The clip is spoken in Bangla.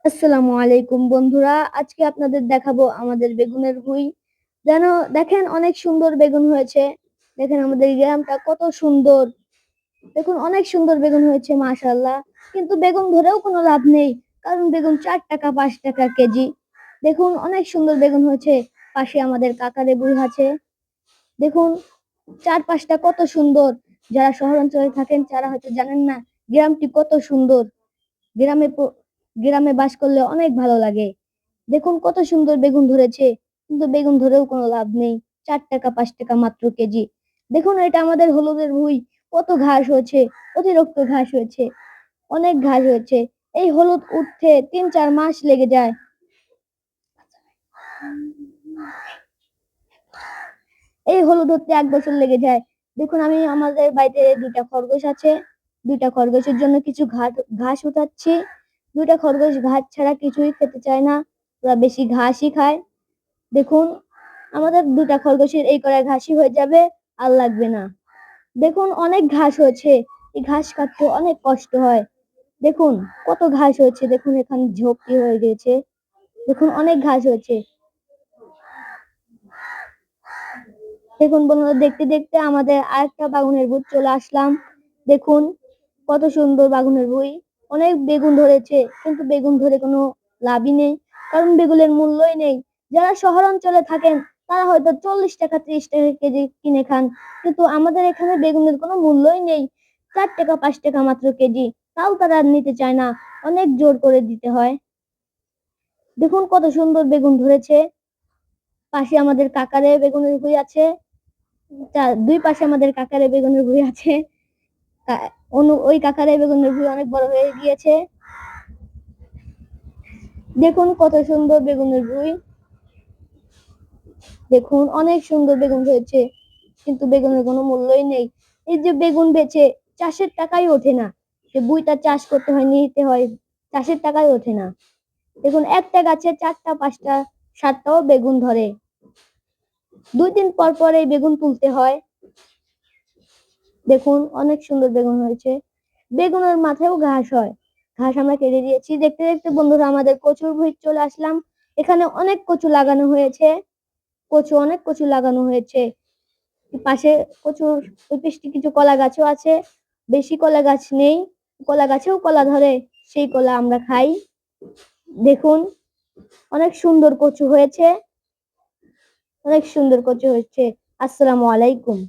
আসসালামু আলাইকুম বন্ধুরা, আজকে আপনাদের দেখাবো আমাদের বেগুনের ভুঁই। যেন দেখেন অনেক সুন্দর বেগুন হয়েছে। দেখেন আমাদের গ্রামটা কত সুন্দর। দেখুন অনেক সুন্দর বেগুন হয়েছে মাশাআল্লাহ। কিন্তু বেগুন ধরেও কোনো লাভ নেই, কারণ বেগুন 4 টাকা 5 টাকা কেজি। দেখুন অনেক সুন্দর বেগুন হয়েছে। পাশে আমাদের কাকারে বুই আছে। দেখুন চারপাশটা কত সুন্দর। যারা শহরাঞ্চলে থাকেন তারা হয়তো জানেন না গ্রামটি কত সুন্দর। গ্রামে গ্রামে বাস করলে অনেক ভালো লাগে। দেখুন কত সুন্দর বেগুন ধরেছে, কিন্তু বেগুন ধরেও কোনো লাভ নেই। 4 টাকা 5 টাকা মাত্র কেজি। দেখুন এটা আমাদের হলুদের ভুঁই। কত ঘাস হয়েছে, অতিরিক্ত ঘাস হয়েছে, অনেক ঘাস হয়েছে। এই হলুদ উঠতে 3-4 মাস লেগে যায়। এই হলুদ হতে 1 বছর লেগে যায়। দেখুন আমি আমাদের বাড়িতে 2টা খরগোশ আছে। 2টা খরগোশের জন্য কিছু ঘাস উঠাচ্ছি। 2টা খরগোশ ঘাস ছাড়া কিছুই খেতে চায় না। ওরা বেশি ঘাসই খায়। দেখুন আমাদের 2টা খরগোশের এই কড়াই ঘাসই হয়ে যাবে, আর লাগবে না। দেখুন অনেক ঘাস হয়েছে। এই ঘাস কাটতে অনেক কষ্ট হয়। দেখুন কত ঘাস হয়েছে। দেখুন এখানে ঝোপটি হয়ে গেছে। দেখুন অনেক ঘাস হয়েছে। দেখুন বন্ধুরা, দেখতে দেখতে আমাদের আরেকটা বাগানের ভুঁই চলে আসলাম। দেখুন কত সুন্দর বাগানের ভুঁই। অনেক বেগুন ধরেছে, কিন্তু বেগুন ধরে কোনো লাভই নেই, কারণ বেগুনের মূল্যই নেই। যারা শহরাঞ্চলে থাকেন তারা হয়তো 40 টাকা 30 টাকা কেজি কিনে খান, কিন্তু আমাদের এখানে বেগুনের কোনো মূল্যই নেই। 4 টাকা 5 টাকা মাত্র কেজি, তাও তারা নিতে চায় না, অনেক জোর করে দিতে হয়। দেখুন কত সুন্দর বেগুন ধরেছে। পাশে আমাদের কাকারে বেগুনের ভুঁই আছে। দুই পাশে আমাদের কাকারে বেগুনের ভুঁই আছে। ওই কাকারে বেগুনের ভুঁই অনেক বড় হয়ে গিয়েছে। দেখুন কত সুন্দর বেগুনের ভুঁই। দেখুন অনেক সুন্দর বেগুন হয়েছে, কিন্তু বেগুনের কোনো মূল্যই নেই। এই যে বেগুন বেচে চাষের টাকাই ওঠে না। যে বুইটা চাষ করতে হয়, নিতে হয়, চাষের টাকাই ওঠে না। দেখুন একটা গাছে 4টা 5টা 7টাও বেগুন ধরে। 2 দিন পর পর এই বেগুন তুলতে হয়। দেখুন অনেক সুন্দর বেগুন হয়েছে। বেগুনের মাথায়ও ঘাস হয়। ঘাস আমরা কেটে দিয়েছি। দেখতে দেখতে বন্ধুরা আমাদের কচুর ভুঁই চলে আসলাম। এখানে অনেক কচু লাগানো হয়েছে। অনেক কচু লাগানো হয়েছে। পাশে কচুর ওই পাশে কিছু কলা গাছও আছে। বেশি কলা গাছ নেই। কলা গাছেও কলা ধরে, সেই কলা আমরা খাই। দেখুন অনেক সুন্দর কচু হয়েছে। অনেক সুন্দর কচু হয়েছে। আসসালামু আলাইকুম।